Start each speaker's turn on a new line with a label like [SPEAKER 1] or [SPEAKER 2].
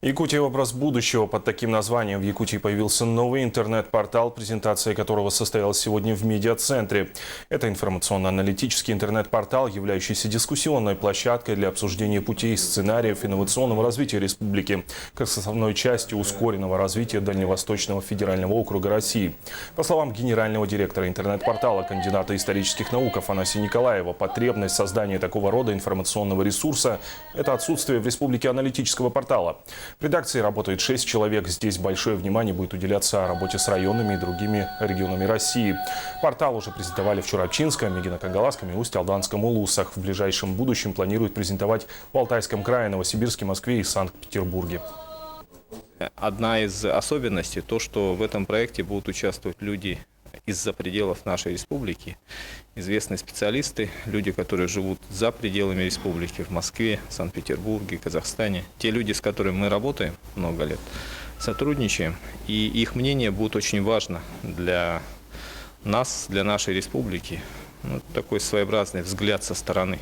[SPEAKER 1] Якутия – образ будущего. Под таким названием в Якутии появился новый интернет-портал, презентация которого состоялась сегодня в медиацентре. Это информационно-аналитический интернет-портал, являющийся дискуссионной площадкой для обсуждения путей и сценариев инновационного развития республики, как составной части ускоренного развития Дальневосточного федерального округа России. По словам генерального директора интернет-портала, кандидата исторических наук Афанасия Николаева, потребность создания такого рода информационного ресурса – это отсутствие в республике аналитического портала. В редакции работает 6 человек. Здесь большое внимание будет уделяться работе с районами и другими регионами России. Портал уже презентовали в Чурапчинском, Мегино-Кангаласском и Усть-Алданском улусах. В ближайшем будущем планируют презентовать в Алтайском крае, Новосибирске, Москве и Санкт-Петербурге.
[SPEAKER 2] Одна из особенностей – то, что в этом проекте будут участвовать люди из-за пределов нашей республики, известные специалисты, люди, которые живут за пределами республики, в Москве, Санкт-Петербурге, Казахстане. Те люди, с которыми мы работаем много лет, сотрудничаем, и их мнение будет очень важно для нас, для нашей республики. Такой своеобразный взгляд со стороны.